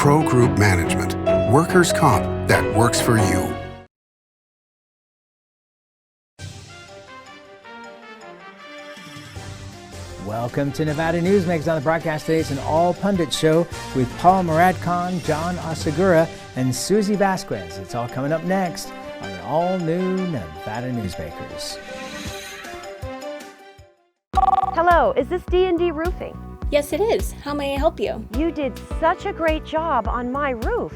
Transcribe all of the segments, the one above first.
Pro Group Management, workers' comp that works for you. Welcome to Nevada Newsmakers on the broadcast today. It's an all-pundit show with Paul Moradkhan, John Oceguera, and Susy Vasquez. It's all coming up next on an all-new Nevada Newsmakers. Hello, is this D&D Roofing? Yes, it is. How may I help you? You did such a great job on my roof.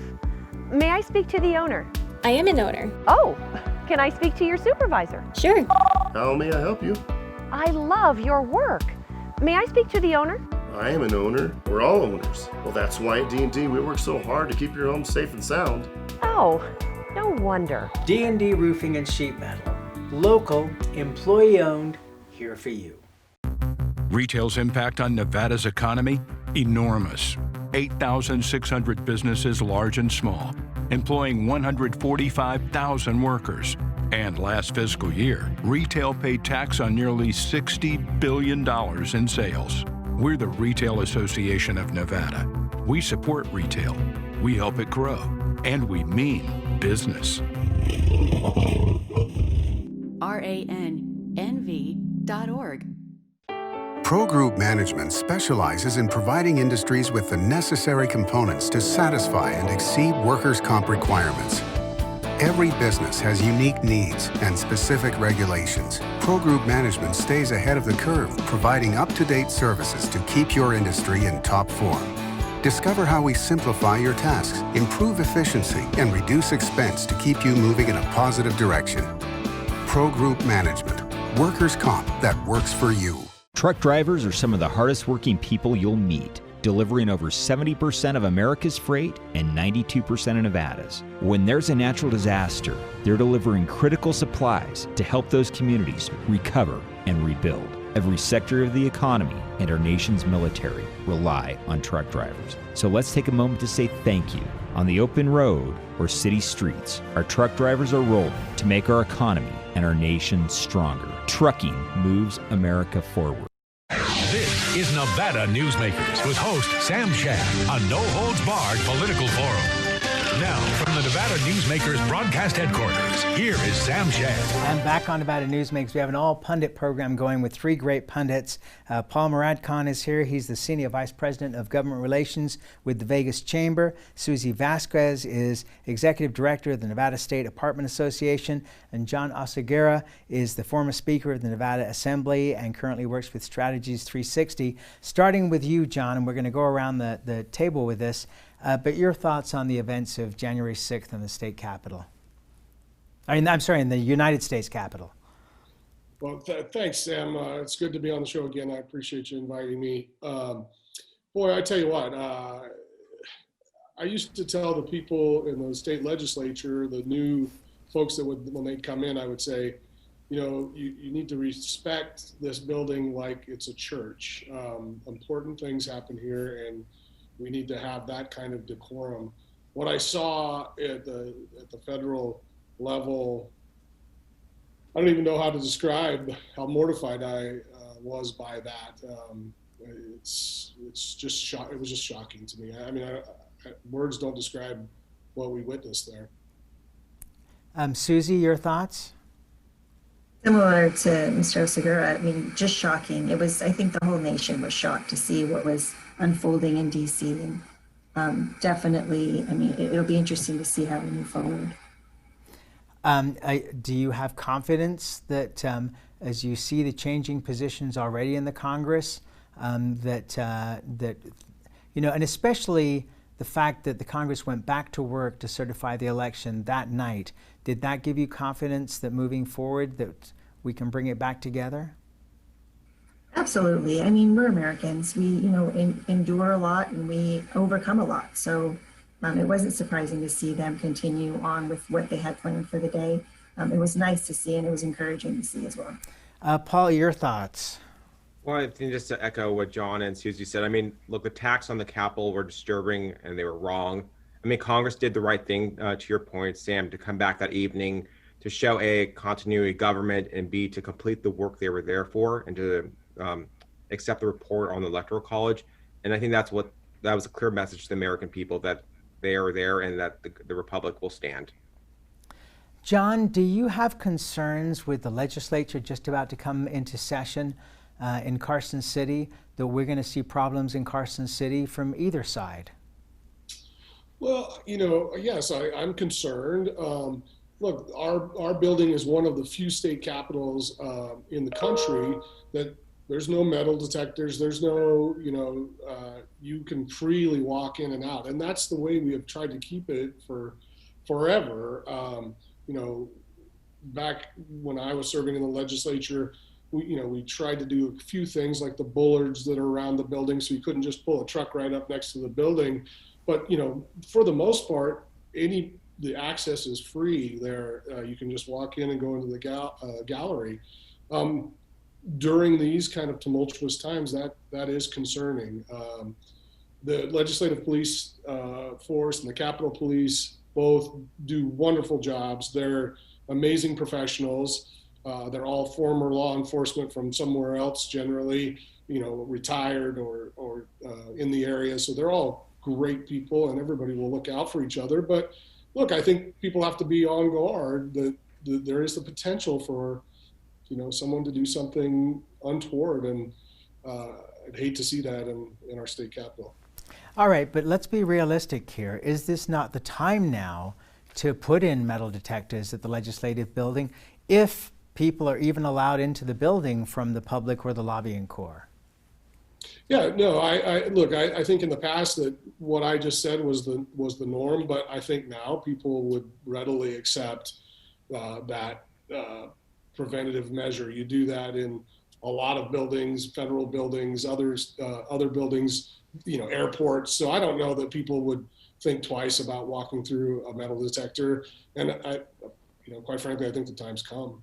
May I speak to the owner? I am an owner. Oh, can I speak to your supervisor? Sure. How may I help you? I love your work. May I speak to the owner? I am an owner. We're all owners. Well, that's why at D&D we work so hard to keep your home safe and sound. Oh, no wonder. D&D Roofing and Sheet Metal. Local, employee-owned, here for you. Retail's impact on Nevada's economy? Enormous. 8,600 businesses, large and small, employing 145,000 workers. And last fiscal year, retail paid tax on nearly $60 billion in sales. We're the Retail Association of Nevada. We support retail, we help it grow, and we mean business. RANNV.org. Pro Group Management specializes in providing industries with the necessary components to satisfy and exceed workers' comp requirements. Every business has unique needs and specific regulations. Pro Group Management stays ahead of the curve, providing up-to-date services to keep your industry in top form. Discover how we simplify your tasks, improve efficiency, and reduce expense to keep you moving in a positive direction. Pro Group Management, workers' comp that works for you. Truck drivers are some of the hardest working people you'll meet, delivering over 70% of America's freight and 92% of Nevada's. When there's a natural disaster, they're delivering critical supplies to help those communities recover and rebuild. Every sector of the economy and our nation's military rely on truck drivers. So let's take a moment to say thank you. On the open road or city streets, our truck drivers are rolling to make our economy and our nation stronger. Trucking moves America forward. This is Nevada Newsmakers with host Sam Shad, a no-holds-barred political forum. Now, from the Nevada Newsmakers broadcast headquarters, here is Sam Shad. And back on Nevada Newsmakers, we have an all-pundit program going with three great pundits. Paul Moradkhan is here. He's the Senior Vice President of Government Relations with the Vegas Chamber. Susy Vasquez is Executive Director of the Nevada State Apartment Association. And John Oceguera is the former Speaker of the Nevada Assembly and currently works with Strategies 360. Starting with you, John, and we're going to go around the table with this. But your thoughts on the events of January 6th in the state capitol? In the United States Capitol. Well, thanks, Sam. It's good to be on the show again. I appreciate you inviting me. Boy, I tell you what, I used to tell the people in the state legislature, the new folks that when they'd come in, I would say, you need to respect this building like it's a church. Important things happen here, and we need to have that kind of decorum. What I saw at the federal level, I don't even know how to describe how mortified I was by that. It's just it was just shocking to me. I mean, words don't describe what we witnessed there. Susy, your thoughts? Similar to Mr. Oceguera, I mean, just shocking. It was, I think the whole nation was shocked to see what was unfolding in DC. And definitely, I mean, it'll be interesting to see how we move forward. Do you have confidence that as you see the changing positions already in the Congress, that and especially the fact that the Congress went back to work to certify the election that night, did that give you confidence that moving forward that we can bring it back together? Absolutely. I mean, we're Americans. We, endure a lot and we overcome a lot. So it wasn't surprising to see them continue on with what they had planned for the day. It was nice to see, and it was encouraging to see as well. Paul, your thoughts? Well, I think just to echo what John and Susie said, I mean, look, the attacks on the Capitol were disturbing and they were wrong. I mean, Congress did the right thing, to your point, Sam, to come back that evening to show A, continuity of government, and B, to complete the work they were there for, and to accept the report on the Electoral College. And I think that was a clear message to the American people that they are there and that the Republic will stand. John, do you have concerns with the legislature just about to come into session in Carson City, that we're going to see problems in Carson City from either side? Well, yes, I'm concerned. Look, our building is one of the few state capitals in the country that there's no metal detectors. There's no, you can freely walk in and out. And that's the way we have tried to keep it for forever. Back when I was serving in the legislature, we tried to do a few things like the bullards that are around the building, so you couldn't just pull a truck right up next to the building. But for the most part, the access is free there. You can just walk in and go into the gallery. During these kind of tumultuous times, that is concerning. The legislative police force and the Capitol Police both do wonderful jobs. They're amazing professionals. They're all former law enforcement from somewhere else, generally, retired or in the area. So they're all great people, and everybody will look out for each other. But look, I think people have to be on guard that there is the potential for, someone to do something untoward, and I'd hate to see that in our state capitol. All right, but let's be realistic here. Is this not the time now to put in metal detectors at the legislative building if people are even allowed into the building from the public or the lobbying corps? Yeah, no, I think in the past that what I just said was the norm, but I think now people would readily accept that preventative measure. You do that in a lot of buildings, federal buildings, other buildings, airports. So I don't know that people would think twice about walking through a metal detector. And quite frankly, I think the time's come.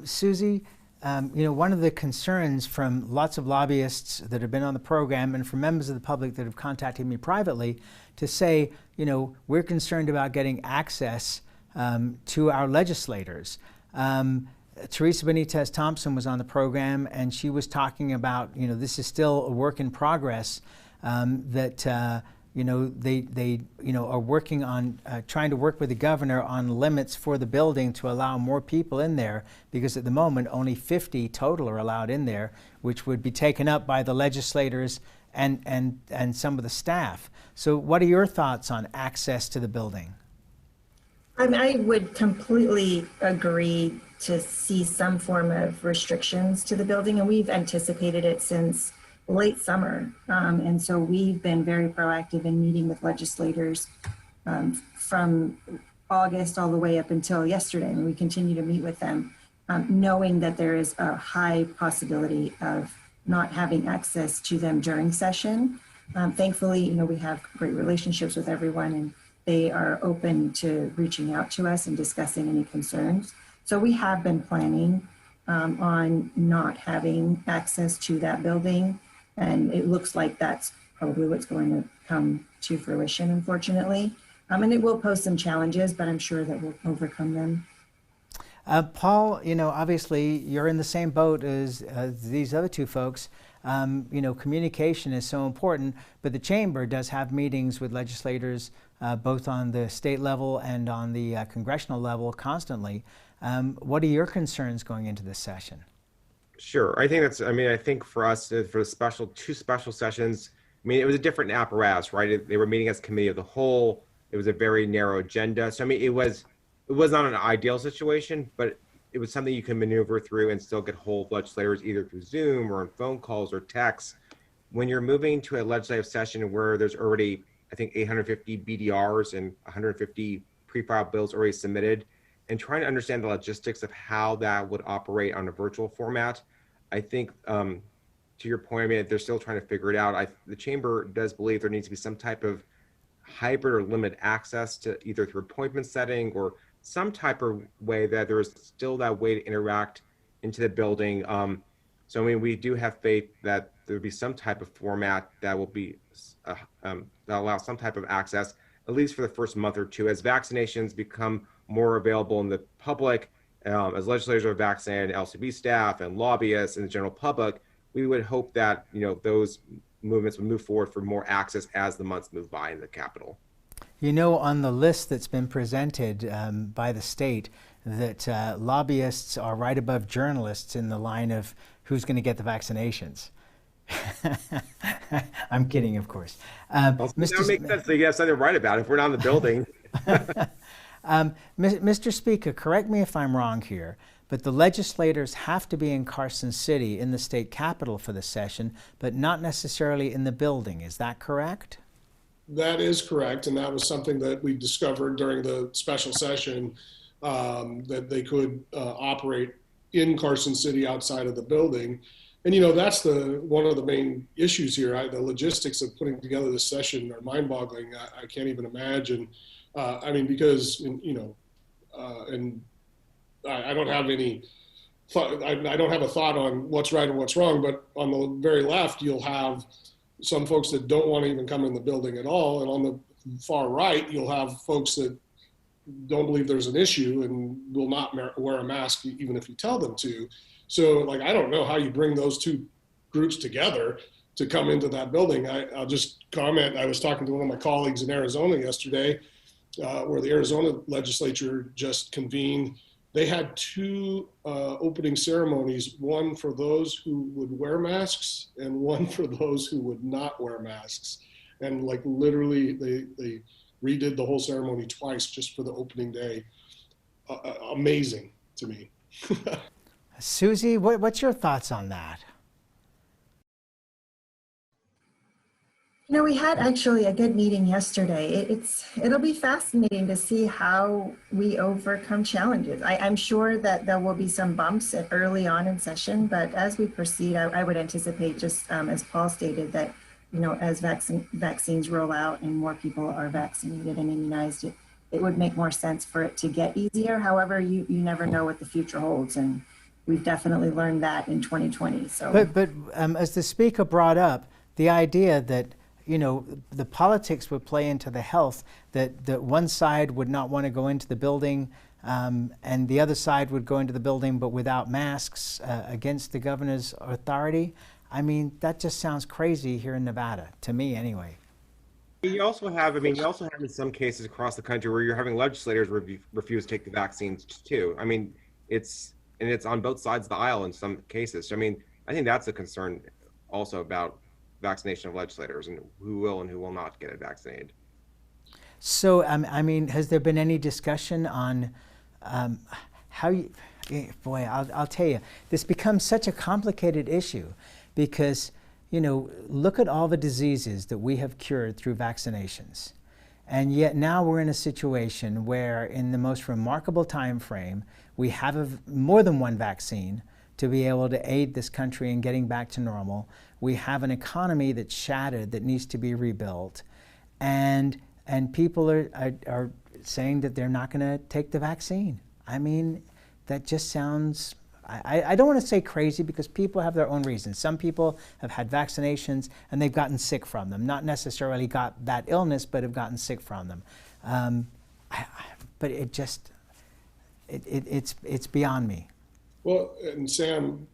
Susy, one of the concerns from lots of lobbyists that have been on the program and from members of the public that have contacted me privately to say, we're concerned about getting access to our legislators. Teresa Benitez Thompson was on the program, and she was talking about, this is still a work in progress, that they are working on trying to work with the governor on limits for the building to allow more people in there, because at the moment only 50 total are allowed in there, which would be taken up by the legislators and some of the staff. So what are your thoughts on access to the building? I would completely agree to see some form of restrictions to the building, and we've anticipated it since late summer. And so we've been very proactive in meeting with legislators from August all the way up until yesterday. And we continue to meet with them, knowing that there is a high possibility of not having access to them during session. Thankfully, we have great relationships with everyone, and they are open to reaching out to us and discussing any concerns. So we have been planning on not having access to that building. And it looks like that's probably what's going to come to fruition, unfortunately. And it will pose some challenges, but I'm sure that we'll overcome them. Paul, obviously you're in the same boat as these other two folks. Communication is so important, but the chamber does have meetings with legislators both on the state level and on the congressional level constantly. What are your concerns going into this session? Sure. I think for us, for the two special sessions, it was a different apparatus, right? They were meeting as committee of the whole. It was a very narrow agenda. So, it was not an ideal situation, but it was something you can maneuver through and still get hold of legislators either through Zoom or on phone calls or texts. When you're moving to a legislative session where there's already, I think, 850 BDRs and 150 pre-filed bills already submitted, and trying to understand the logistics of how that would operate on a virtual format, I think, to your point, they're still trying to figure it out. The chamber does believe there needs to be some type of hybrid or limited access to either through appointment setting or some type of way that there is still that way to interact into the building. We do have faith that there will be some type of format that will be that allows some type of access, at least for the first month or two, as vaccinations become more available in the public, as legislators are vaccinated, LCB staff and lobbyists and the general public. We would hope that those movements would move forward for more access as the months move by in the Capitol. You know, on the list that's been presented by the state, that lobbyists are right above journalists in the line of who's going to get the vaccinations. I'm kidding, of course. That makes sense. So you have something to write about if we're not in the building. Mr. Speaker, correct me if I'm wrong here, but the legislators have to be in Carson City in the state capitol for the session, but not necessarily in the building. Is that correct? That is correct, and that was something that we discovered during the special session, that they could operate in Carson City outside of the building. And, you know, that's one of the main issues here. The logistics of putting together this session are mind-boggling. I can't even imagine. I mean, because, you know, and I don't have any thought, I don't have a thought on what's right and what's wrong, but on the very left, you'll have some folks that don't want to even come in the building at all. And on the far right, you'll have folks that don't believe there's an issue and will not wear a mask even if you tell them to. So, like, I don't know how you bring those two groups together to come into that building. I'll just comment. I was talking to one of my colleagues in Arizona yesterday, where the Arizona legislature just convened. They had two opening ceremonies, one for those who would wear masks and one for those who would not wear masks. And like literally they redid the whole ceremony twice just for the opening day. Amazing to me. Susy, what's your thoughts on that? You know, we had actually a good meeting yesterday. It'll be fascinating to see how we overcome challenges. I'm sure that there will be some bumps early on in session, but as we proceed, I would anticipate, just as Paul stated, that, you know, as vaccines roll out and more people are vaccinated and immunized, it would make more sense for it to get easier. However, you never know what the future holds, and we've definitely learned that in 2020. So, but as the speaker brought up, the idea that, you know, the politics would play into the health, that one side would not want to go into the building and the other side would go into the building but without masks against the governor's authority. I mean, that just sounds crazy here in Nevada, to me anyway. You also have in some cases across the country where you're having legislators refuse to take the vaccines too. I mean, it's on both sides of the aisle in some cases. So, I mean, I think that's a concern also about vaccination of legislators and who will and who will not get it vaccinated. So, I mean, has there been any discussion on how you, boy, I'll tell you, this becomes such a complicated issue because, you know, look at all the diseases that we have cured through vaccinations. And yet now we're in a situation where in the most remarkable time frame, we have more than one vaccine to be able to aid this country in getting back to normal. We have an economy that's shattered that needs to be rebuilt. And people are saying that they're not going to take the vaccine. I mean, that just sounds, I don't want to say crazy because people have their own reasons. Some people have had vaccinations and they've gotten sick from them. Not necessarily got that illness, but have gotten sick from them. But it just, it's beyond me. Well, and Sam,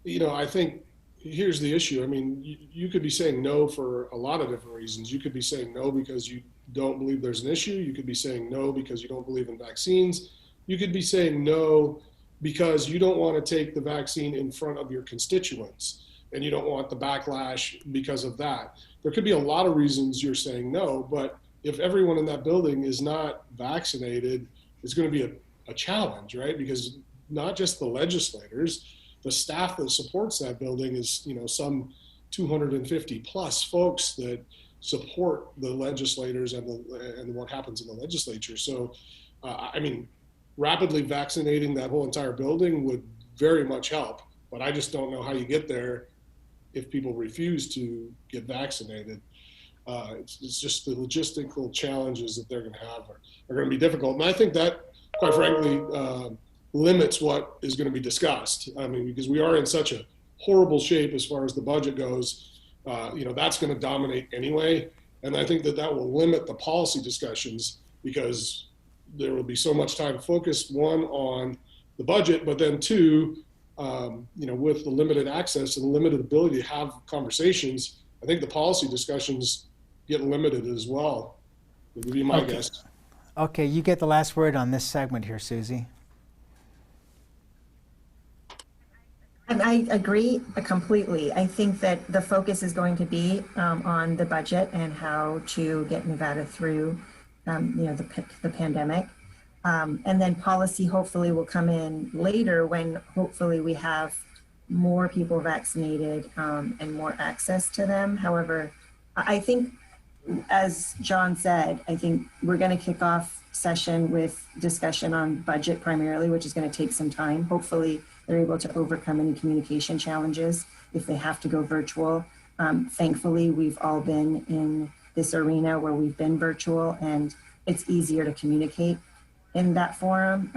you know, I think here's the issue. I mean, you could be saying no for a lot of different reasons. You could be saying no because you don't believe there's an issue. You could be saying no because you don't believe in vaccines. You could be saying no because you don't want to take the vaccine in front of your constituents and you don't want the backlash because of that. There could be a lot of reasons you're saying no, but if everyone in that building is not vaccinated, it's going to be a challenge, right? Because not just the legislators, the staff that supports that building is, you know, some 250 plus folks that support the legislators and what happens in the legislature. So, I mean, rapidly vaccinating that whole entire building would very much help, but I just don't know how you get there if people refuse to get vaccinated. It's just the logistical challenges that they're going to have are going to be difficult. And I think that, quite frankly, limits what is going to be discussed. I mean, because we are in such a horrible shape as far as the budget goes, you know, that's going to dominate anyway. And I think that will limit the policy discussions because there will be so much time focused, one, on the budget, but then two, you know, with the limited access and the limited ability to have conversations, I think the policy discussions get limited as well. That would be my guess. Okay, you get the last word on this segment here, Susie. And I agree completely. I think that the focus is going to be on the budget and how to get Nevada through, the pandemic. And then policy hopefully will come in later when hopefully we have more people vaccinated and more access to them. However, I think, as John said, I think we're going to kick off session with discussion on budget primarily, which is going to take some time. Hopefully they're able to overcome any communication challenges if they have to go virtual. Thankfully, we've all been in this arena where we've been virtual, and it's easier to communicate in that forum.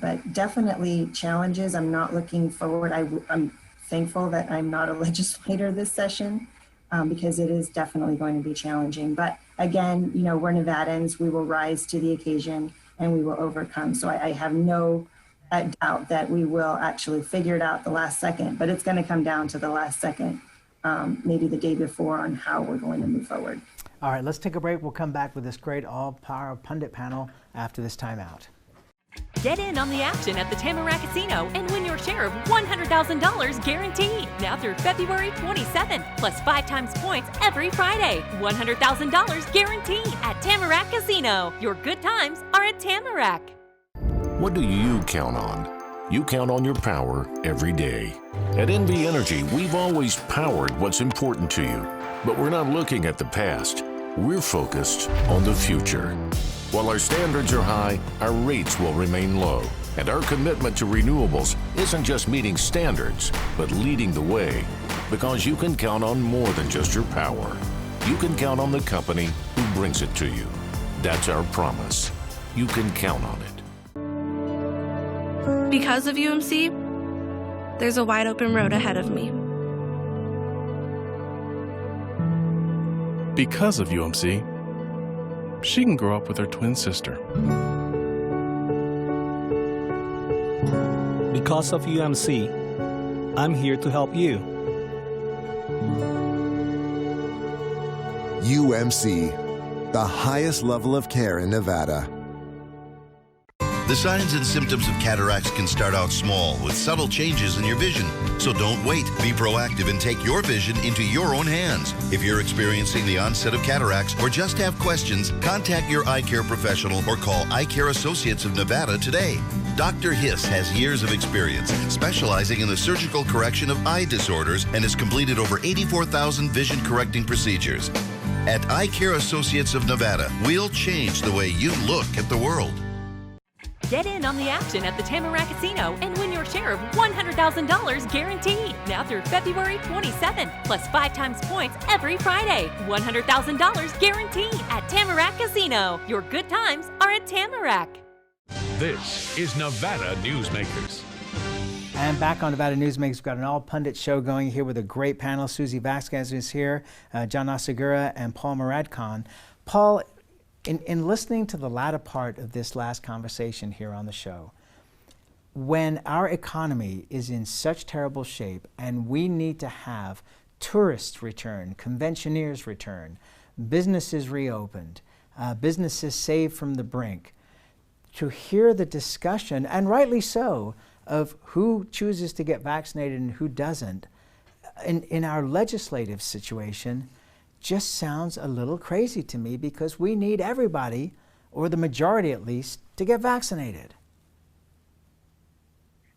But definitely challenges. I'm not looking forward. I'm thankful that I'm not a legislator this session because it is definitely going to be challenging. But again, we're Nevadans. We will rise to the occasion and we will overcome. So I have no doubt that we will actually figure it out the last second, but it's going to come down to the last second, maybe the day before, on how we're going to move forward. All right, let's take a break. We'll come back with this great all-power pundit panel after this timeout. Get in on the action at the Tamarack Casino and win your share of $100,000 guaranteed. Now through February 27th, plus 5 times points every Friday. $100,000 guaranteed at Tamarack Casino. Your good times are at Tamarack. What do you count on? You count on your power every day. At NV Energy, we've always powered what's important to you. But we're not looking at the past. We're focused on the future. While our standards are high, our rates will remain low. And our commitment to renewables isn't just meeting standards, but leading the way. Because you can count on more than just your power. You can count on the company who brings it to you. That's our promise. You can count on it. Because of UMC, there's a wide open road ahead of me. Because of UMC, she can grow up with her twin sister. Because of UMC, I'm here to help you. UMC, the highest level of care in Nevada. The signs and symptoms of cataracts can start out small with subtle changes in your vision. So don't wait. Be proactive and take your vision into your own hands. If you're experiencing the onset of cataracts or just have questions, contact your eye care professional or call Eye Care Associates of Nevada today. Dr. Hiss has years of experience specializing in the surgical correction of eye disorders and has completed over 84,000 vision correcting procedures. At Eye Care Associates of Nevada, we'll change the way you look at the world. Get in on the action at the Tamarack Casino and win your share of $100,000 guaranteed. Now through February 27th, plus 5 times points every Friday. $100,000 guaranteed at Tamarack Casino. Your good times are at Tamarack. This is Nevada Newsmakers. And back on Nevada Newsmakers, we've got an all-pundit show going here with a great panel. Susy Vasquez is here, John Oceguera, and Paul Moradkhan. Paul, in listening to the latter part of this last conversation here on the show, when our economy is in such terrible shape and we need to have tourists return, conventioneers return, businesses reopened, businesses saved from the brink, to hear the discussion, and rightly so, of who chooses to get vaccinated and who doesn't, in our legislative situation, just sounds a little crazy to me, because we need everybody, or the majority at least, to get vaccinated.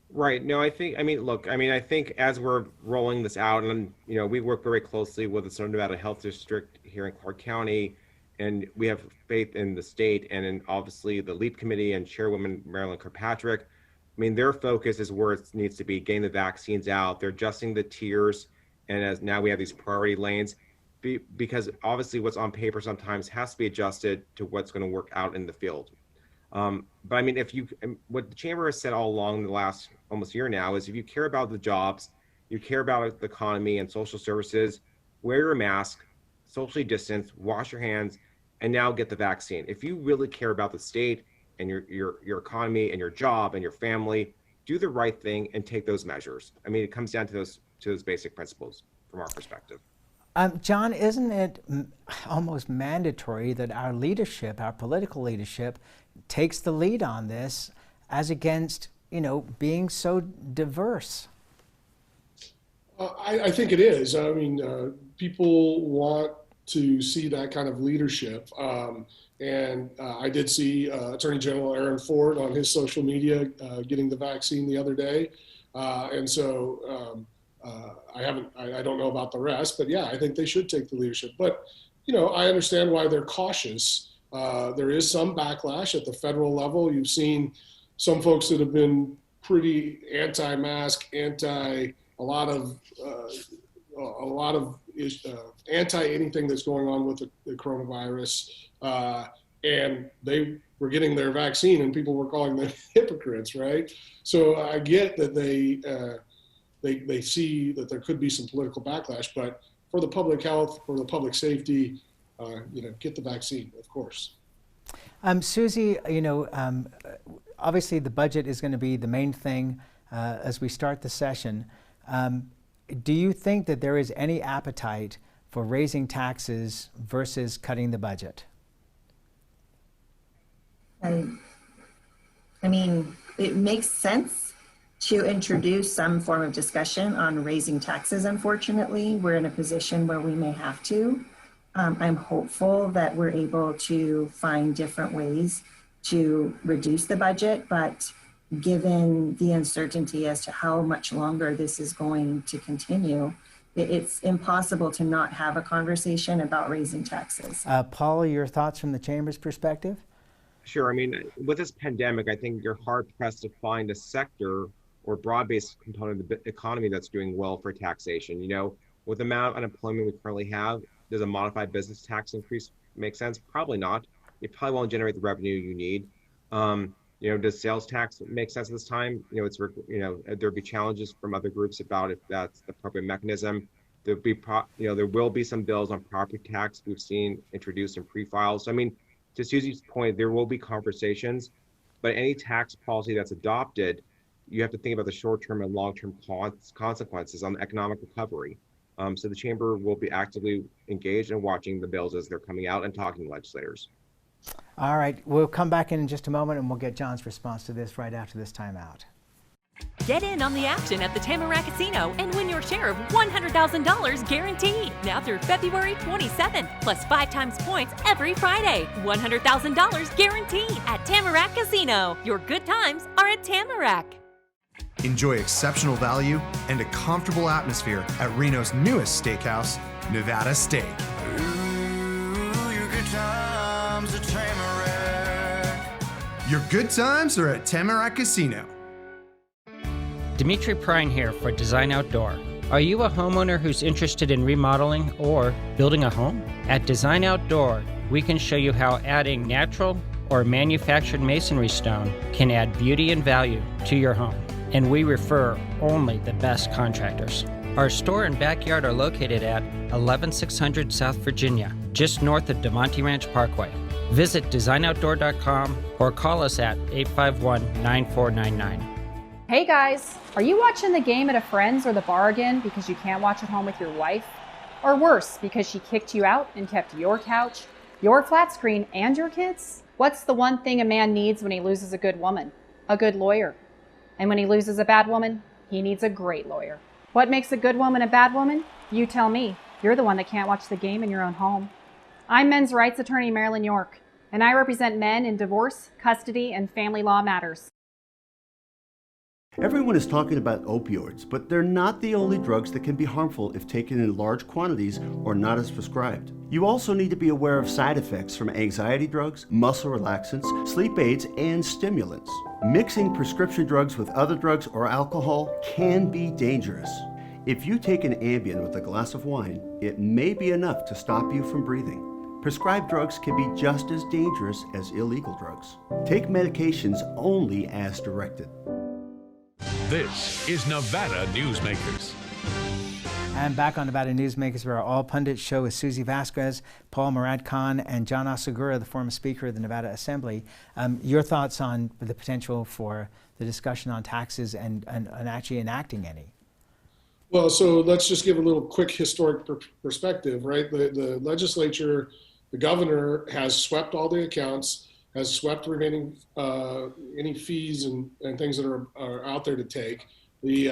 Right. No, I think as we're rolling this out, and we work very closely with the Southern Nevada Health District here in Clark County, and we have faith in the state and in obviously the LEAP committee and Chairwoman Marilyn Kirkpatrick. Their focus is where it needs to be, getting the vaccines out. They're adjusting the tiers, and as now we have these priority lanes, because obviously what's on paper sometimes has to be adjusted to what's going to work out in the field. But what the chamber has said all along the last almost year now is, if you care about the jobs, you care about the economy and social services, wear your mask, socially distance, wash your hands, and now get the vaccine. If you really care about the state and your economy and your job and your family, do the right thing and take those measures. It comes down to those basic principles from our perspective. John, isn't it almost mandatory that our leadership, our political leadership, takes the lead on this as against, being so diverse? I think it is. I mean, people want to see that kind of leadership. And I did see Attorney General Aaron Ford on his social media getting the vaccine the other day. And so I don't know about the rest, but yeah, I think they should take the leadership. But, I understand why they're cautious. There is some backlash at the federal level. You've seen some folks that have been pretty anti-mask, a lot of anti anything that's going on with the coronavirus, and they were getting their vaccine, and people were calling them hypocrites, right? So I get that they see that there could be some political backlash, but for the public health, for the public safety, get the vaccine, of course. Susy, obviously the budget is going to be the main thing as we start the session. Do you think that there is any appetite for raising taxes versus cutting the budget? I mean, it makes sense to introduce some form of discussion on raising taxes. Unfortunately, we're in a position where we may have to. I'm hopeful that we're able to find different ways to reduce the budget, but given the uncertainty as to how much longer this is going to continue, it's impossible to not have a conversation about raising taxes. Paul, your thoughts from the Chamber's perspective? Sure. I mean, with this pandemic, I think you're hard pressed to find a sector or broad-based component of the economy that's doing well for taxation. With the amount of unemployment we currently have, does a modified business tax increase make sense? Probably not. It probably won't generate the revenue you need. Does sales tax make sense at this time? There'll be challenges from other groups about if that's the appropriate mechanism. There will be some bills on property tax we've seen introduced in pre-files. So, I mean, to Susy's point, there will be conversations, but any tax policy that's adopted, you have to think about the short-term and long-term consequences on the economic recovery. So the Chamber will be actively engaged in watching the bills as they're coming out and talking to legislators. All right, we'll come back in just a moment and we'll get John's response to this right after this timeout. Get in on the action at the Tamarack Casino and win your share of $100,000 guaranteed. Now through February 27th, plus 5 times points every Friday. $100,000 guaranteed at Tamarack Casino. Your good times are at Tamarack. Enjoy exceptional value and a comfortable atmosphere at Reno's newest steakhouse, Nevada Steak. Your good times at Tamarack. Your good times are at Tamarack Casino. Dimitri Prine here for Design Outdoor. Are you a homeowner who's interested in remodeling or building a home? At Design Outdoor, we can show you how adding natural or manufactured masonry stone can add beauty and value to your home. And we refer only the best contractors. Our store and backyard are located at 11600 South Virginia, just north of DeMonte Ranch Parkway. Visit designoutdoor.com or call us at 851-9499. Hey guys, are you watching the game at a friend's or the bar again because you can't watch at home with your wife? Or worse, because she kicked you out and kept your couch, your flat screen, and your kids? What's the one thing a man needs when he loses a good woman? A good lawyer. And when he loses a bad woman, he needs a great lawyer. What makes a good woman a bad woman? You tell me. You're the one that can't watch the game in your own home. I'm men's rights attorney Marilyn York, and I represent men in divorce, custody, and family law matters. Everyone is talking about opioids, but they're not the only drugs that can be harmful if taken in large quantities or not as prescribed. You also need to be aware of side effects from anxiety drugs, muscle relaxants, sleep aids, and stimulants. Mixing prescription drugs with other drugs or alcohol can be dangerous. If you take an Ambien with a glass of wine, it may be enough to stop you from breathing. Prescribed drugs can be just as dangerous as illegal drugs. Take medications only as directed. This is Nevada Newsmakers. And back on Nevada Newsmakers, for our All Pundits show with Susy Vasquez, Paul Moradkhan, and John Oceguera, the former Speaker of the Nevada Assembly. Your thoughts on the potential for the discussion on taxes and actually enacting any? Well, so let's just give a little quick historic perspective, right? The legislature, the governor has swept all the accounts, has swept remaining any fees and things that are out there to take. He's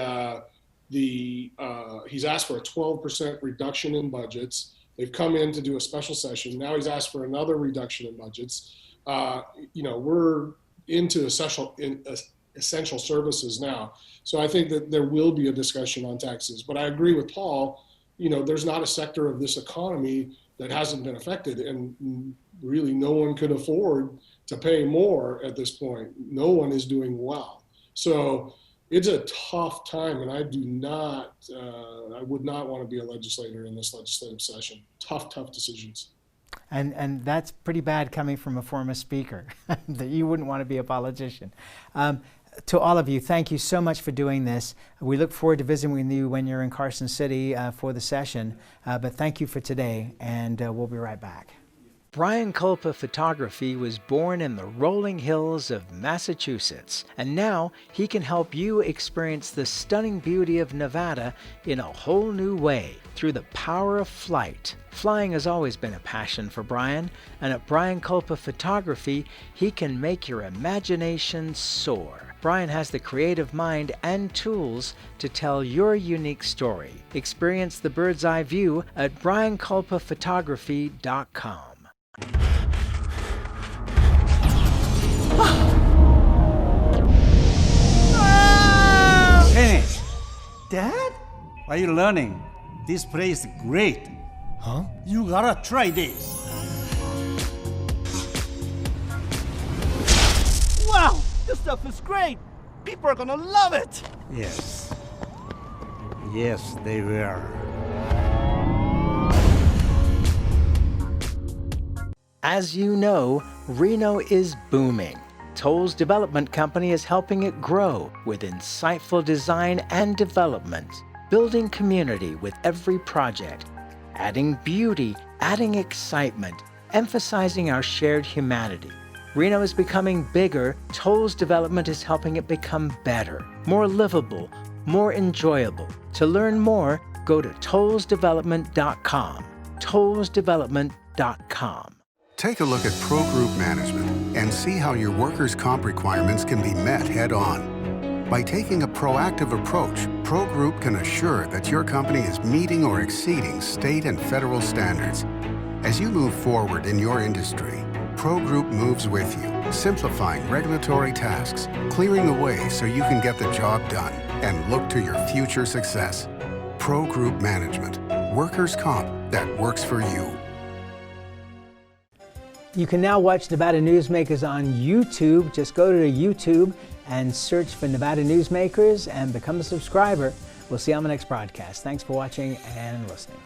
asked for a 12% reduction in budgets. They've come in to do a special session. Now he's asked for another reduction in budgets. We're into essential services now. So I think that there will be a discussion on taxes. But I agree with Paul, there's not a sector of this economy that hasn't been affected, and really no one could afford to pay more at this point. No one is doing well. So it's a tough time, and I would not want to be a legislator in this legislative session. Tough decisions. And that's pretty bad coming from a former speaker, that you wouldn't want to be a politician. To all of you, thank you so much for doing this. We look forward to visiting with you when you're in Carson City for the session. But thank you for today, and we'll be right back. Brian Culpa Photography was born in the rolling hills of Massachusetts, and now he can help you experience the stunning beauty of Nevada in a whole new way through the power of flight. Flying has always been a passion for Brian, and at Brian Culpa Photography, he can make your imagination soar. Brian has the creative mind and tools to tell your unique story. Experience the bird's eye view at brianculpaphotography.com. Hey, Dad? Are you learning? This place is great. Huh? You gotta try this. Wow, this stuff is great. People are gonna love it. Yes. Yes, they will. As you know, Reno is booming. Toll's development company is helping it grow with insightful design and development, building community with every project, adding beauty, adding excitement, emphasizing our shared humanity. Reno is becoming bigger. Toll's development is helping it become better, more livable, more enjoyable. To learn more, go to tollsdevelopment.com. tollsdevelopment.com. Take a look at Pro Group Management and see how your workers' comp requirements can be met head-on. By taking a proactive approach, Pro Group can assure that your company is meeting or exceeding state and federal standards. As you move forward in your industry, Pro Group moves with you, simplifying regulatory tasks, clearing the way so you can get the job done and look to your future success. Pro Group Management, workers' comp that works for you. You can now watch Nevada Newsmakers on YouTube. Just go to YouTube and search for Nevada Newsmakers and become a subscriber. We'll see you on the next broadcast. Thanks for watching and listening.